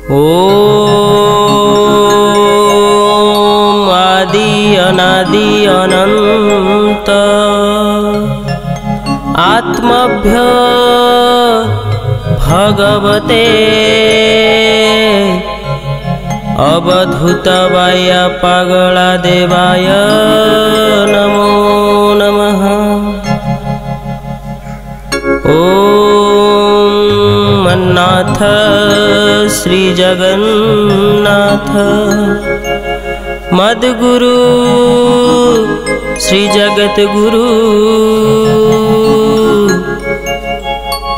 ओम आदि अनादि अनंत आत्मभ्य भगवते अवधूतवाय पागला देवाय नमो नमः। ओम मन्नाथ श्री जगन्नाथ मद्गुरु श्री जगत गुरु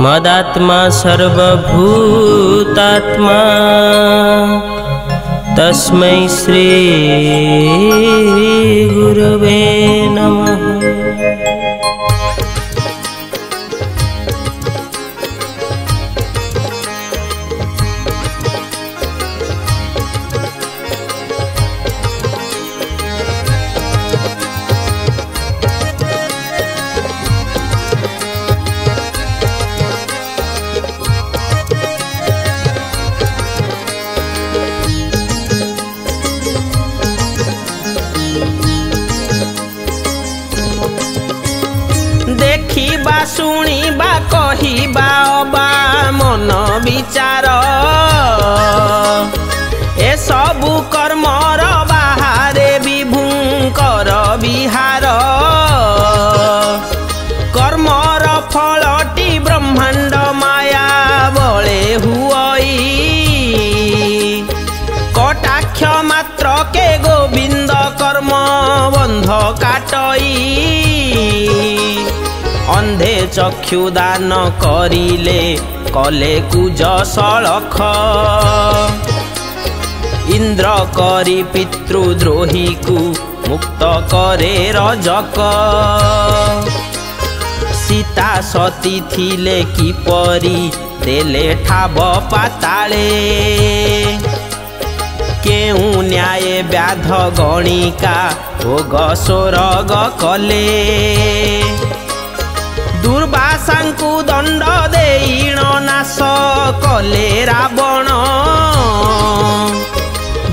मदात्मा सर्वभूतात्मा तस्मै श्री गुरवे नमः। देखिबा शुणिबा कहिबा अबा मन विचार ए सबु कर्मर बाहारे विभुंकर विहार कर्मर फलटी ब्रह्मांड माया बळे हुई कटाक्ष मात्र के गोविंद कर्म बंध काटई अंधे चक्षुदान करिले कले कुज सलख इंद्र करी पितृद्रोही को मुक्त करे रजक सीता सती थिले किपरि देले ठाब पाताले केउ न्याय व्याध गणिका भोग स्वर्ग कले दुर्वासांकु दंड देईण नाश कले रावण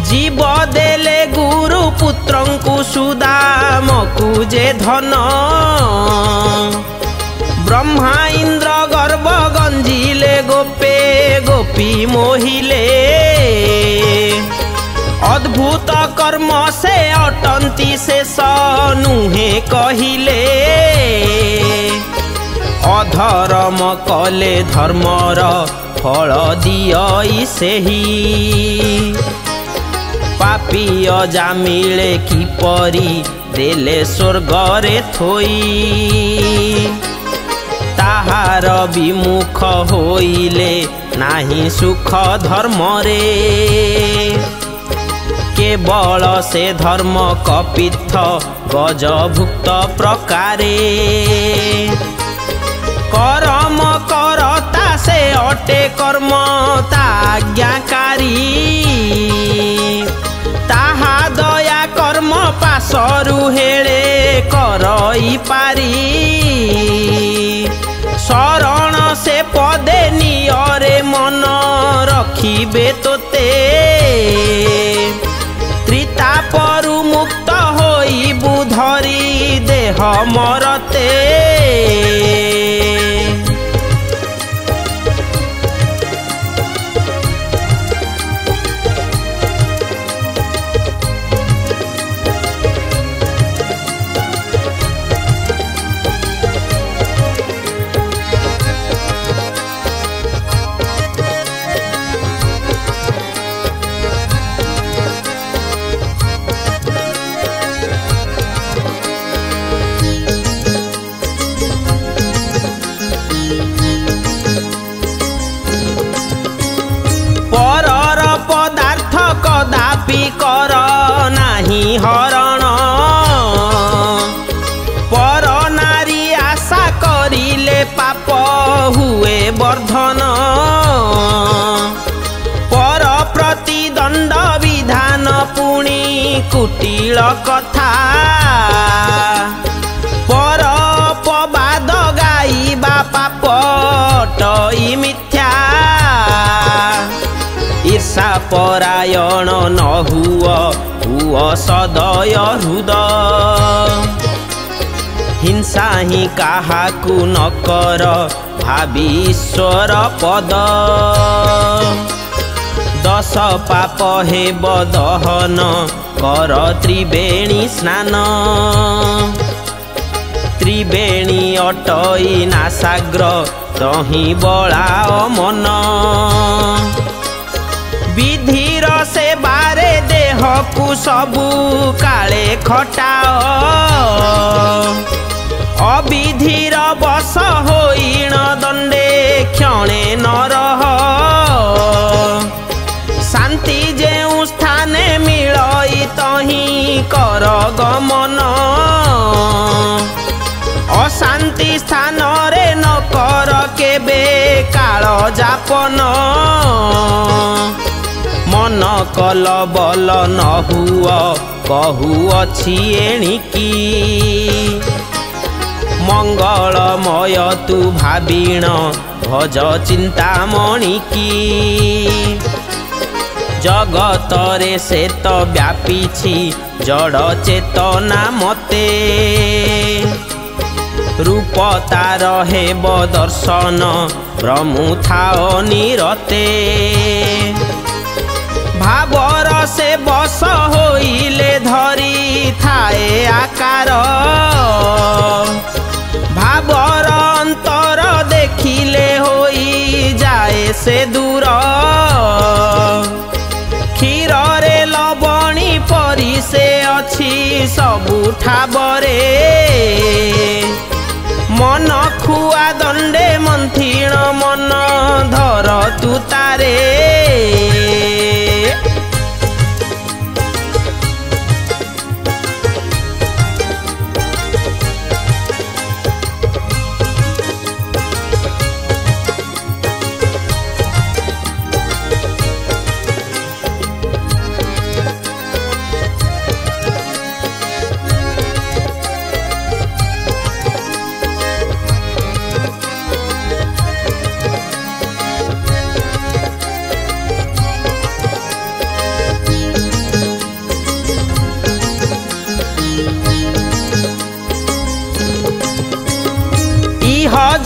जीव देले गुरु पुत्रंकु सुदामकु जे धन ब्रह्मा इंद्र गर्भ गंजिले गोपे गोपी मोहिले अद्भुत कर्म से अटंती शेष नुहे कहिले अधर्म कले धर्मर फल दियई सेही पापी अजामिले किपरि देले स्वर्गरे थोई ताहार विमुख होइले नाही सुख धर्मरे केवल से धर्म कपित्थ गजभुक्त प्रकारे कर्म करता से अटे कर्म ताज्ञाकारी ताहा दया कर्म पासरु हेले करई पारी शरण से पदे नियरे मन रखिबे तोते त्रितापरु मुक्त होई बुधरी देह मरते कदापि कर नाही हरण पर नारी आशा करिले पाप हुए वर्धन पर प्रतिदंड विधान पुणी कुटिल कथा पर अपवाद गाइबा पाप टई मिथ्या ईर्षा ପରାୟଣ ନ ହୁଅ ସଦୟ ହୃଦ। ହିଂସା ହିଁ କାହାକୁ ନ କର ଭାବି ଈଶ୍ୱର ପଦ। ଦଶ ପାପ ହେବ ଦହନ କର ତ୍ରିବେଣୀ ସ୍ନାନ। ତ୍ରିବେଣୀ ଅଟଇ ନାସାଗ୍ର ତହିଁ ବଳାଅ ମନ। ବିଧିର ସେବାରେ ଦେହକୁ ସବୁ କାଳେ ଖଟାଅ। ଅବିଧିର ବଶ ହୋଇଣ ଦଣ୍ଡେ କ୍ଷଣେ ନ ରହ। ଶାନ୍ତି ଯେଉଁ ସ୍ଥାନେ ମିଳଇ ତହିଁ କର ଗମନ। ଅଶାନ୍ତି ସ୍ଥାନରେ ନ କର କେବେ କାଳ ଯାପନ। ମନ କଲ ବଲ ନ ହୁଅ କହୁଅଛି ଏଣିକି। ମଙ୍ଗଳମୟ ତୁ ଭାବିଣ ଭଜ ଚିନ୍ତାମଣି କି। ଜଗତରେ ସେ ତ ବ୍ୟାପିଛି ଜଡ଼ ଚେତନା ମତେ। ରୂପ ତାର ହେବ ଦର୍ଶନ ବ୍ରହ୍ମୁଥାଅ ନିରତେ। ଭାବର ସେ ବଶ ହୋଇଲେ ଧରି ଥାଏ ଆକାର। ଭାବର ଅନ୍ତର ଦେଖିଲେ ହୋଇ ଯାଏ ସେ ଦୂର। କ୍ଷୀରରେ ଲବଣୀ ପରି ସେ ଅଛି ସବୁ ଠାବରେ। ମନ ଖୁଆ ଦଣ୍ଡେ ମନ୍ଥିଣ ମନ ଧର ତୁ ତାରେ।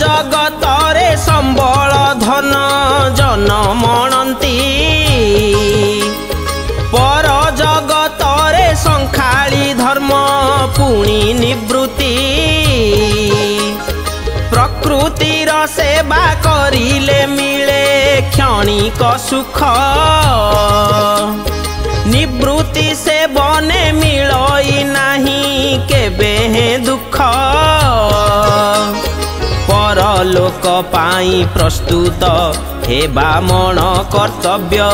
ଜଗତରେ ସମ୍ବଳ ଧନ ଜନ ମଣନ୍ତି। ପର ଜଗତରେ ସଂଖାଳି ଧର୍ମ ପୁଣି ନିବୃତ୍ତି। ପ୍ରକୃତିର ସେବା କରିଲେ ମିଳେ କ୍ଷଣିକ ସୁଖ। ନିବୃତ୍ତି ସେବନେ ମିଳଇ ନାହିଁ କେବେ ଦୁଃଖ। ପରଲୋକ ପାଇଁ ପ୍ରସ୍ତୁତ ହେବା ମଣ କର୍ତ୍ତବ୍ୟ।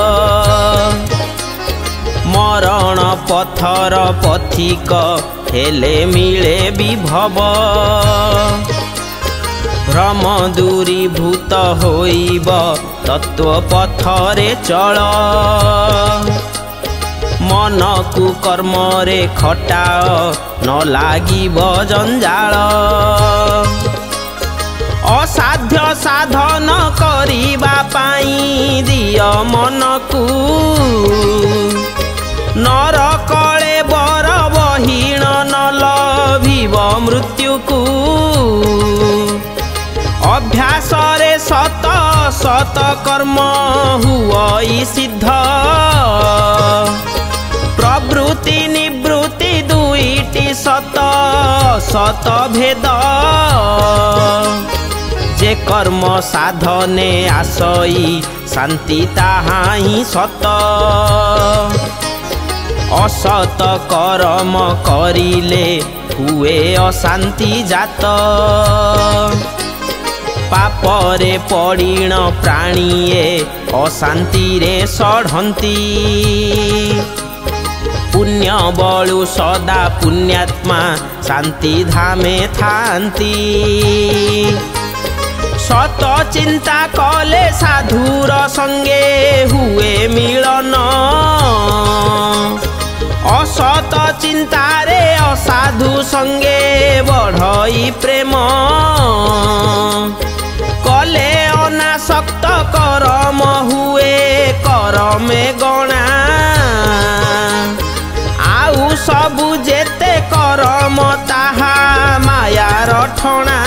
ମରଣ ପଥର ପଥିକ ହେଲେ ମିଳେ ବିଭବ। ଭ୍ରମ ଦୂରୀଭୂତ ହୋଇବ ତତ୍ତ୍ୱ ପଥରେ ଚଳ। ମନକୁ କର୍ମରେ ଖଟାଅ ନ ଲାଗିବ ଜଞ୍ଜାଳ। ଅସାଧ୍ୟ ସାଧନ କରିବା ପାଇଁ ଦିଅ ମନକୁ। ନରକଳେ ବର ବହିଣ ନ ଲଭିବ ମୃତ୍ୟୁକୁ। ଅଭ୍ୟାସରେ ସତ ସତ କର୍ମ ହୁଅଇ ସିଦ୍ଧ। ପ୍ରବୃତ୍ତି ନିବୃତ୍ତି ଦୁଇଟି ସତ ସତ ଭେଦ। যে কর্ম সাধনে আসই শান্তি তাহা হি সত। অসত কর্ম করিলে হুয়ে অশান্তি জাত। পাপরে পড়িণ প্রাণীয়ে অশান্তিরে সঢ়ন্তি। পুণ্য বলু সদা পুণ্যাত্মা শান্তি ধামে থান্তি। সত চিন্তা কলে সাধুর সঙ্গে হুয়ে মিলন। অসত চিন্তারে অসাধু সঙ্গে বড়ই প্রেম। কলে অনাসক্ত করম হুয়ে করমে গণ। ପ୍ରାର୍ଥନା।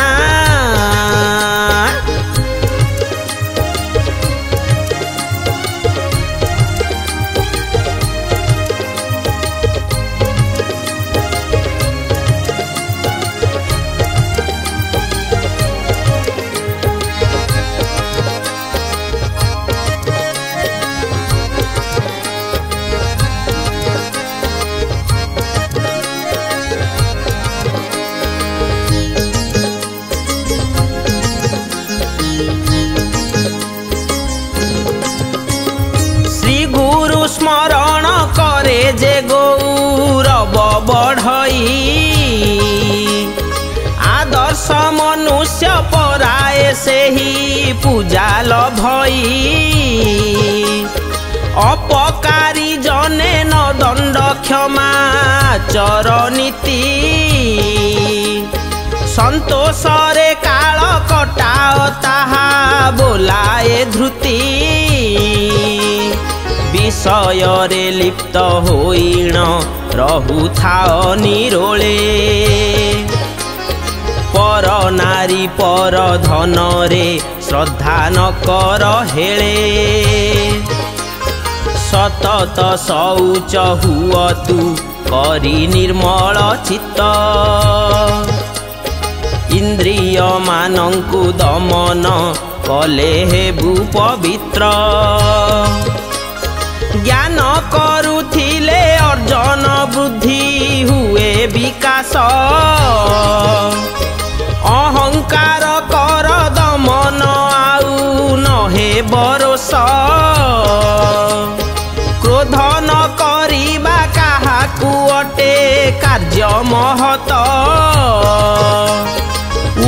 स्मरण करे जे गौरव बढ़ई, आदर्श मनुष्य पराए से ही पूजा लभई। अपकारी जने न दंड क्षमा चरनीति, संतोषरे काल कटाओ ताहा बोलाए धृति। विषयरे लिप्त होइण रहुथाओ निरोले, पर नारी पर धन रे श्रद्धा न कर हेले। सतत शौच हुअ तू करी निर्मल चित्त, इंद्रिय मानंकु दमन कले हेबु पवित्र। ज्ञान करुथिले अर्जन बुद्धि हुए विकास, अहंकार कर दमन आउ नहे बरोस। क्रोध न करिबा काहाकु अटे कार्य महत,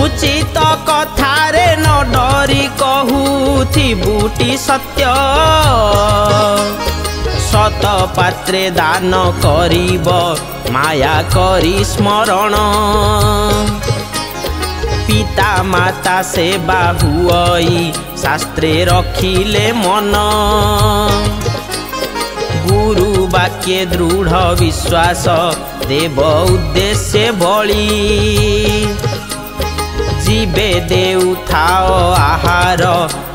उचित कथारे न डरी कहूथिबुटी सत्य। सत पात्रे दान करिब माया करी स्मरण, पिता माता सेवा हुई शास्त्रे रखिले मन। गुरु वाक्ये दृढ़ विश्वास देव उद्देश्य बळी। जीवे देउथाओ आहार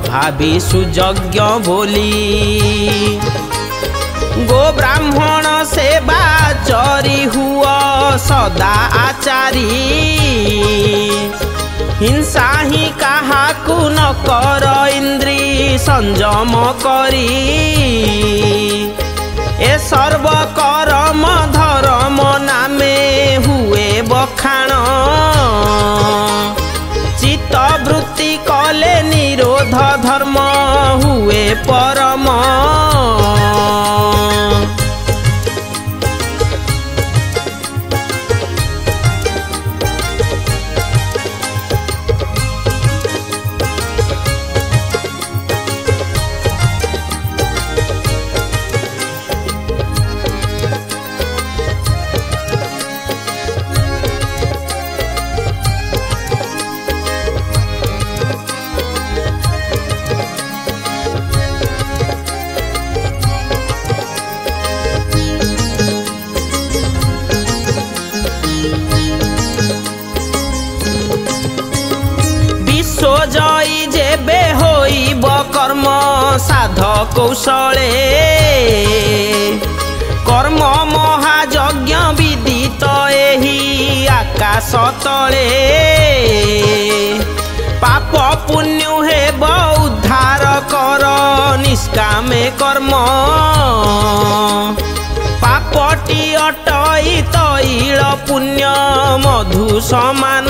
भावी सुयज्ञ बोली। गो ब्राह्मण सेवा चरी हुआ सदा आचारी। हिंसा ही काहाकु न कर इंद्री संयम करी। ए सर्व कर्म धर्म नामे हुए बखाण। चित्त वृत्ति कले निरोध धर्म हुए परम। जयी जेबे होइब कर्म साध कौशले। कर्म महायज्ञ विदित एही आकाश तले। पाप पुण्य हेब उद्धार कर निष्कामे कर्म। पापटी अटई तैल पुण्य मधु समान।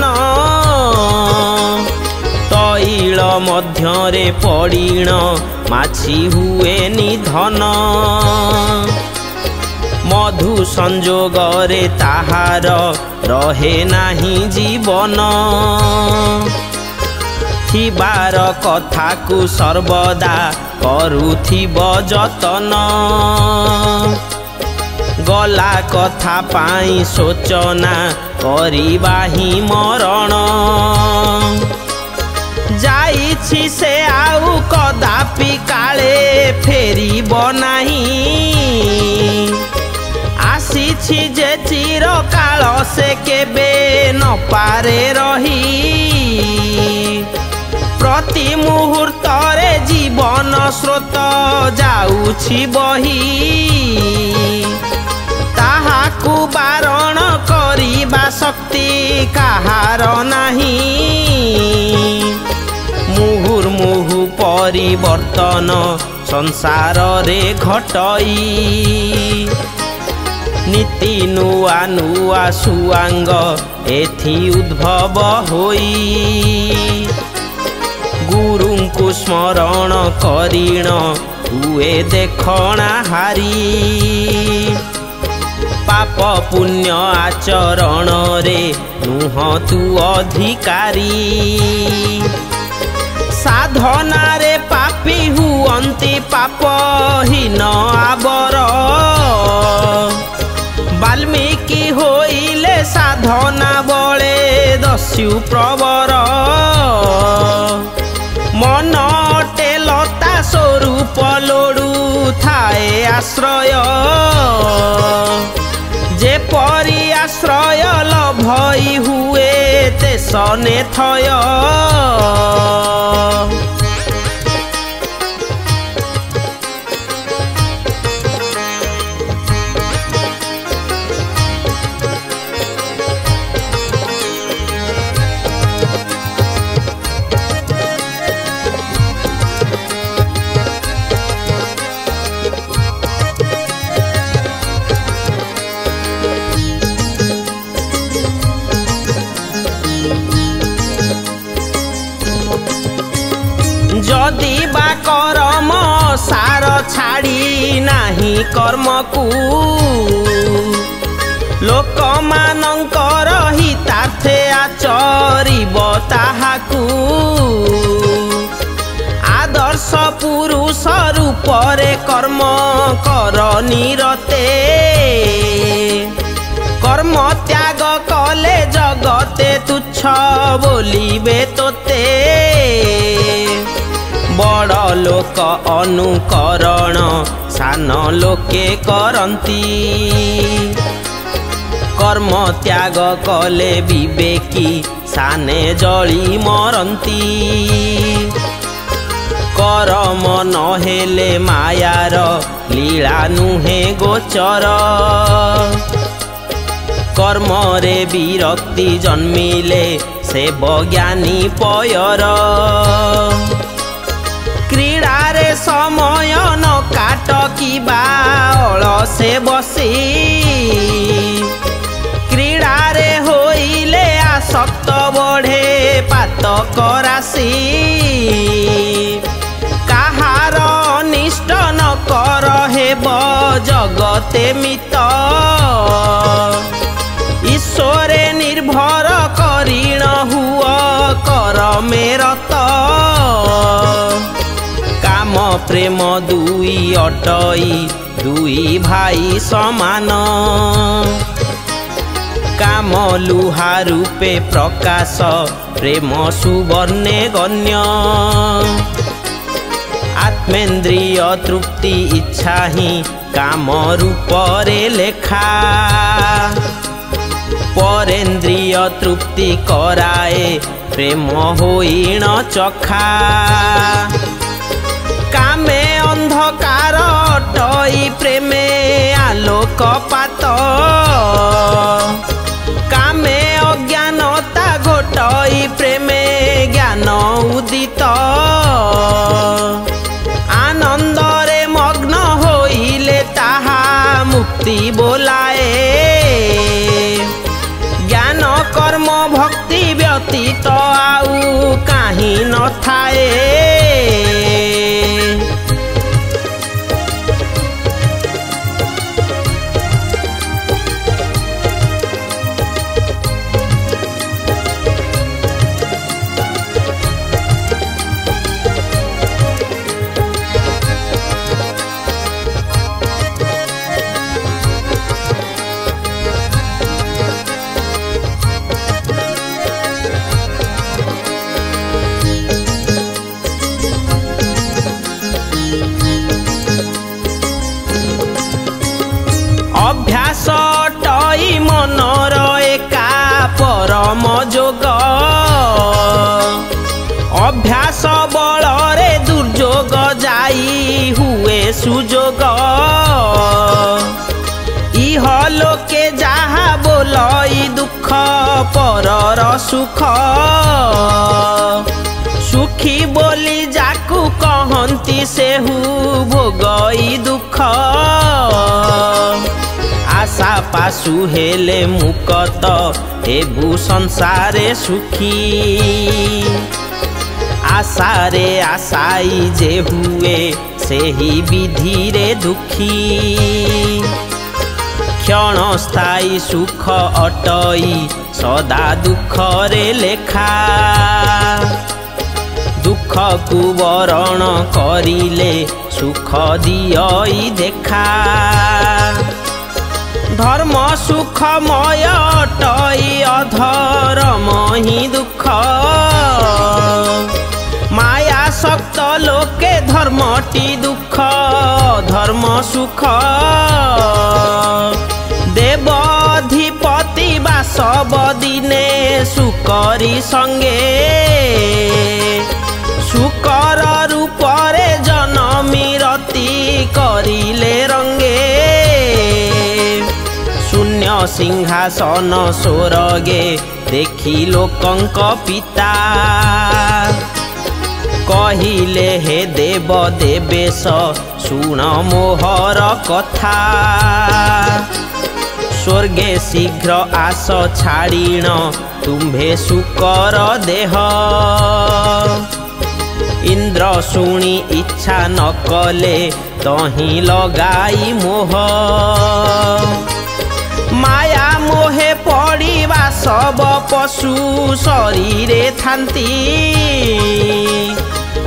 तैल मध्यरे पड़ीण माछी हुए निधन। मधु संजोगरे ताहार रहे नाही जीवन। थिबार कथाकु सर्वदा करुथिब जतन। गला कथा पाई सोचना करिबाही मरण। जाइछि से आउ कदापि काले फेरिब नाही। आसिछि जे चिर काल से केबे न ପାରେ ରହି ପ୍ରତି ମୁହୂର୍ତ୍ତରେ ଜୀବନ ସ୍ରୋତ ଯାଉଛି ବହି ତାହାକୁ ବାରଣ କରିବା ଶକ୍ତି କାହାର ନାହିଁ ମୁହୁର୍ମୁହୁ ପରିବର୍ତ୍ତନ ସଂସାରରେ ଘଟଇ नीति नुआ नुआ सुआंग एथि उद्भव होई गुरु को स्मरण करिण हुए देखणा हारी पाप पुण्य आचरण रे नुह तू अधिकारी साधना रे पापी हुअंती पापहीन आबर वाल्मीकि होइले साधना बळे दस्यु प्रवर मन अटे लता स्वरूप लोडू थाए आश्रय जे परि आश्रय लभई हुए ते सने थय जदि बा कर्म सार छाड़ी नाही कर्म को लोक मानंकर हितार्थे आचरिब ताहाकू आदर्श पुरुष रूपरे कर्म कर निरते कर्म त्याग कले जगते तुच्छ बोलिबे तोते बड़ लोक अनुकरण सान लोके करंती कर्म त्याग कले विवेकी साने जली मरंती करम नहेले मायार लीला नुहे गोचर कर्म रे विरक्ति जन्मिले से बज्ञानी पयर क्रीड़ारे समय न काट किबा अलसे बसी क्रीड़ारे होइले आसक्त बढ़े पातक राशि काहार अनिष्ट न कर हेब जगते मित ईश्वरे निर्भर करिण हुआ कर मेरत काम प्रेम दुई अटई दुई भाई समान काम लुहा रूपे प्रकाश प्रेम सुवर्णे गण्य आत्मेन्द्रिय तृप्ति इच्छा ही काम रूपरे लेखा परेन्द्रिय तृप्ति कराए प्रेम होइण चखा कामे अंधकार अटई प्रेमे आलोकपात कामे अज्ञानता घोटई प्रेमे ज्ञान उदित आनंदरे मग्न होइले ताहा मुक्ति बोलाए ज्ञान कर्म भक्ति व्यतीत आउ काहीं न थाए ଯୋଗ ଅଭ୍ୟାସ ବଳରେ ଦୁର୍ଯୋଗ ଯାଇ ହୁଏ ସୁଯୋଗ ଇହ ଲୋକେ ଯାହା ବୋଲଇ ଦୁଃଖ ପରର ସୁଖ ସୁଖୀ ବୋଲି ଯାକୁ କହନ୍ତି ସେହୁ ଭୋଗଇ ଦୁଃଖ आशा पासु हेले मुकत हेबु संसारे सुखी आशारे आशाई जे हुए सेही विधि रे दुखी क्षण स्थायी सुख अटई सदा दुख रे लेखा दुख को वरण करिले सुख दियई देखा धर्म सुखमय अटई अधर्म ही दुख माया शक्त लोके धर्मटी दुख धर्म सुख देवाधिपति बासव दिने सुकरी संगे सुकर रूपरे जनमी रति करिले रंगे शून्य सिंहासन स्वर्गे देखी लोकंक पिता कहिले हे देव देवेश शुण मोहर कथा स्वर्गे शीघ्र आस छाड़ीण तुम्भे सुकर देह इंद्र शुणी इच्छा न कले तही लगाई मोह माया मोहे पड़िबा सब पशु शरीरे थांती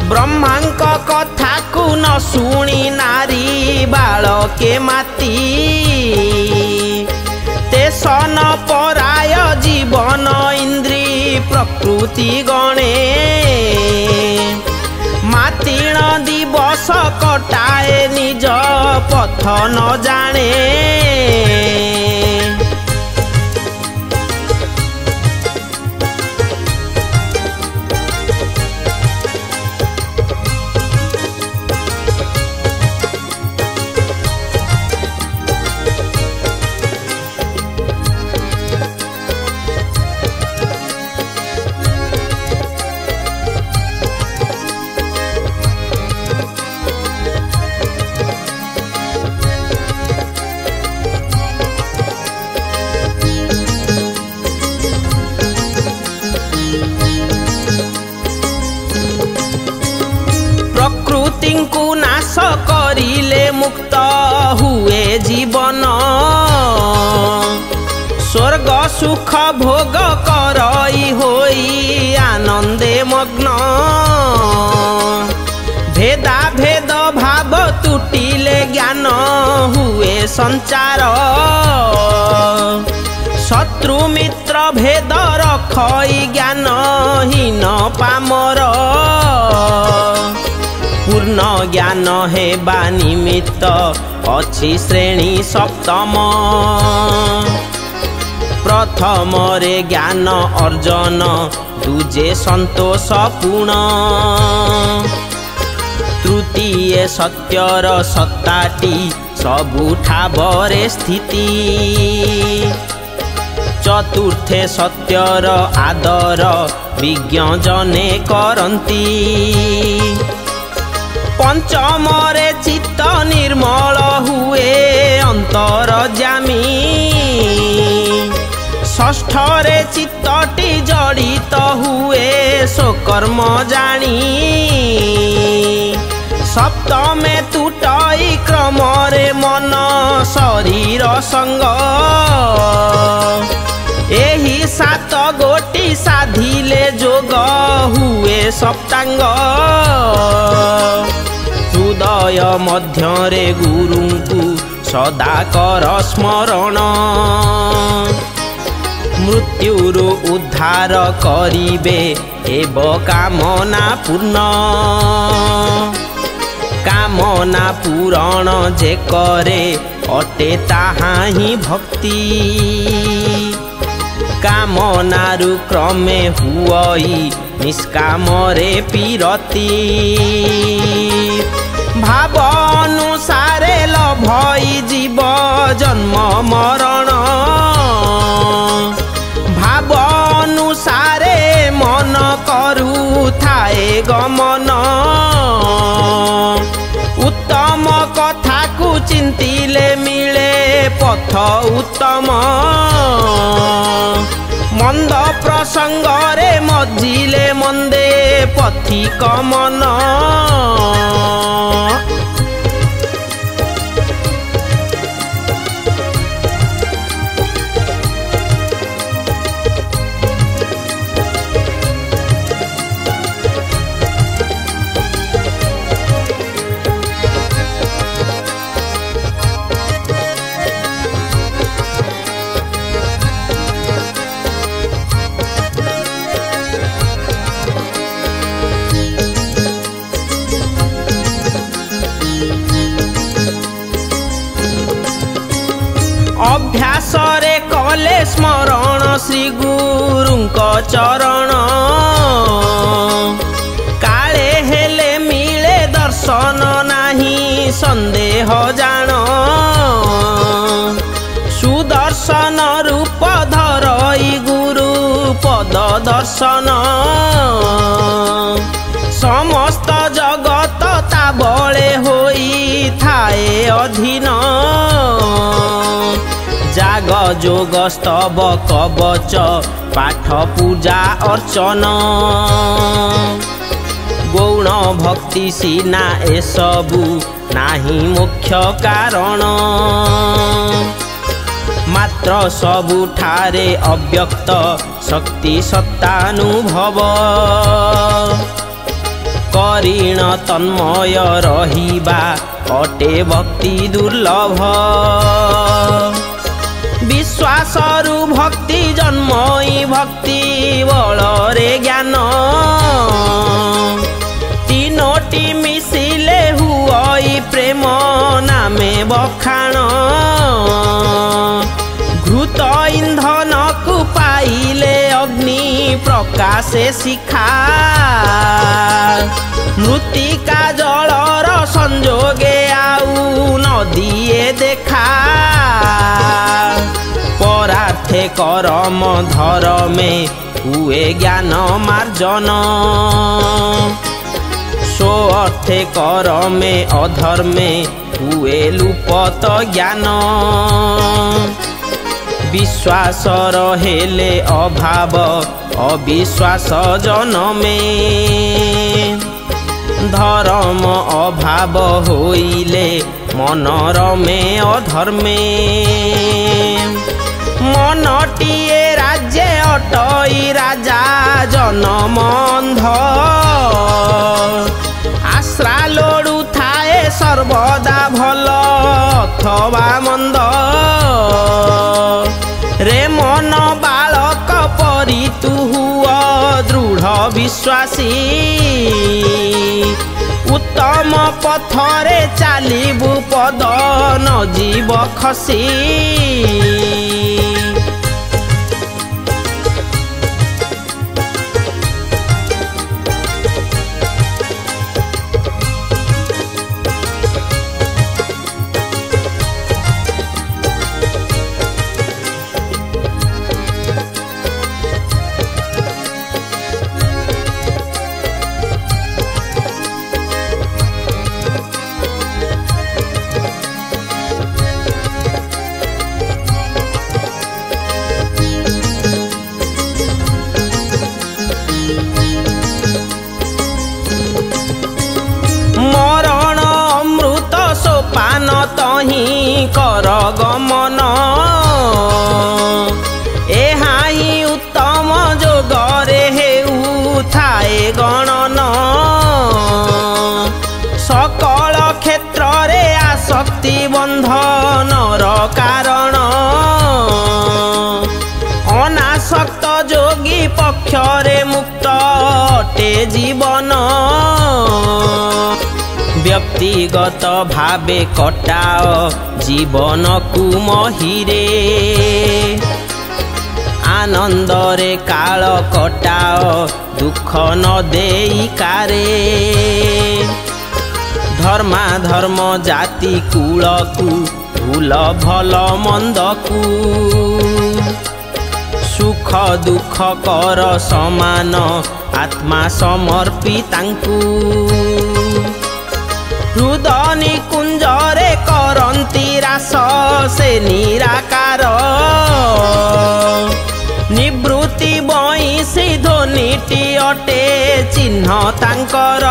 ब्रह्मांक कथा को न शुणी नारी बालके माती तेसन पराय जीवन इंद्री प्रकृति गणे मातीण दिवस कटाए निज पथ न जाने को नाश करिले मुक्त हुए जीवन स्वर्ग सुख भोग करई होई आनंदे मग्न भेदा भेद भाव तुटिले ज्ञान हुए संचार शत्रु मित्र भेद रखई ज्ञान हीन पामर पूर्ण ज्ञान हेबा निमित्त अछि श्रेणी सप्तम प्रथम रे ज्ञान अर्जन दूजे संतोष पूर्ण तृतीय सत्यर सत्ताटी सबु ठावरे स्थिति चतुर्थे सत्यर आदर विज्ञ जने करंती पंचमरे चित्त निर्मल हुए अंतर जामी षष्ठरे चित्तटी जड़ित हुए स्वकर्म जानी सप्तमे तुटई क्रमरे मन शरीर संग एही सात गोटी साधिले जोग हुए सप्तांग हृदय मध्यरे गुरुंकु सदा कर स्मरण मृत्युरु उद्धार करिबे एब कामना पूर्ण कामना पूरण जे करे अटे ताहा ही भक्ति କାମନାରୁ କ୍ରମେ ହୁଅଇ ନିଷ୍କାମରେ ପିରତି ଭାବ ଅନୁସାରେ ଲଭଇ ଜୀବ ଜନ୍ମ ମରଣ ଭାବ ଅନୁସାରେ ମନ କରୁଥାଏ ଗମନ ଉତ୍ତମ କଥାକୁ ଚିନ୍ତିଲେ ମିଳେ ପଥ ଉତ୍ତମ ମନ୍ଦ ପ୍ରସଙ୍ଗରେ ମଜିଲେ ମନ୍ଦେ ପଥିକ ମନ ଅଭ୍ୟାସରେ କଲେ ସ୍ମରଣ ଶ୍ରୀ ଗୁରୁଙ୍କ ଚରଣ କାଳେ ହେଲେ ମିଳେ ଦର୍ଶନ ନାହିଁ ସନ୍ଦେହ ଜାଣ ସୁଦର୍ଶନ ରୂପ ଧରଇ ଗୁରୁ ପଦ ଦର୍ଶନ ସମସ୍ତ ଜଗତ ତା ବଳେ ହୋଇଥାଏ ଅଧୀନ जाग जोग स्तव कवच पाठ पूजा अर्चन गौण भक्ति सीना एसबु नाही मुख्य कारण मात्र सबुठारे अव्यक्त शक्ति सत्तानुभव करीण तन्मय रहिबा अटे भक्ति दुर्लभ विश्वासरु भक्ति जन्मई भक्ति बलरे ज्ञान तीनोटी मिसिले हुई प्रेम नामे बखाण घृत इंधन को पाइले अग्नि प्रकाशे शिखा मृत्तिका जलर संजोगे आउ नदीए देखा परार्थे करम धर्मे हुए ज्ञान मार्जन सो अर्थे करमे अधर्मे हुए लुपत ज्ञान विश्वास रहेले अभाव अविश्वास जनमे धर्म अभाव होइले मनरमे अधर्मे मनटिए राज्य अटई राजा जनमंध आश्रा लोड़ू थाए सर्वदा भल अथवा मंद रे मन बालक परी तू हुआ दृढ़ विश्वासी उत्तम पथरे चालिबु पद न जीव खसी कर गमन एहाई उत्तम जोगरे हेउ थाए गणन सकल क्षेत्र रे आसक्ति बंधनर कारण अनासक्त जोगी पक्षरे मुक्त अटे जीवन व्यक्तिगत भावे कटाओ जीवन को महिरे आनंदरे काल कटाओ दुख न देई कारे धर्मा धर्म जाति कूल को भूल भल मंद को सुख दुख कर समान आत्मा समर्पितांकु हृदय निकुंजरे करंती रास से निराकार निवृत्ति बईसी ध्वनिटी अटे चिन्ह तांकर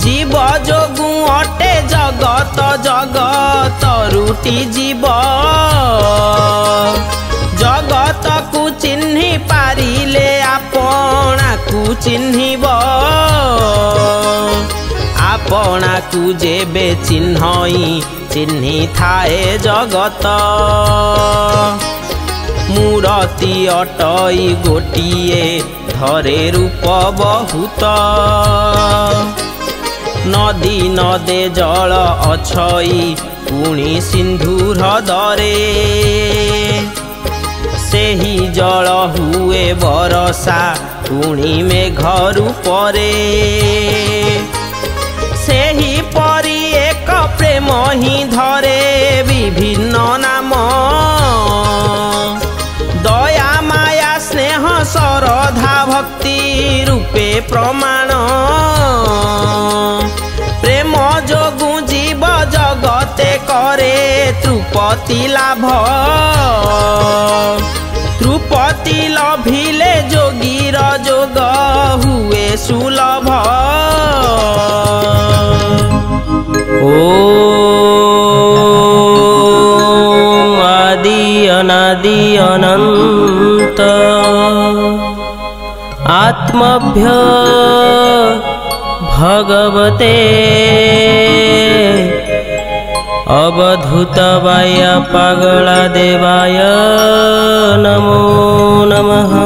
जीव जोगु अटे जगत जगत रुटी जीव जगत को चिन्हि पारिले आपना को चिन्हिब आपना को जेबे चिन्हई चिन्हि थाए जगत मूरति अटई गोटिए धरे रूप बहुत नदी नदे जल अछई पुणी सिंधु हृदरे सेही जल हुए बरसा पुणी मेघ रूपरे सेही परी एक प्रेम ही धरे विभिन्न नाम दया माया स्नेह श्रद्धा भक्ति रूपे प्रमाण प्रेम जोगु जीव जगते करे तृपति लाभ तृपति लभिले जोगीर जोग हुए सुलभ ओम आदि अनादि अनंत आत्मभ्य भगवते अवधूतवाय पागला देवाय नमो नमः।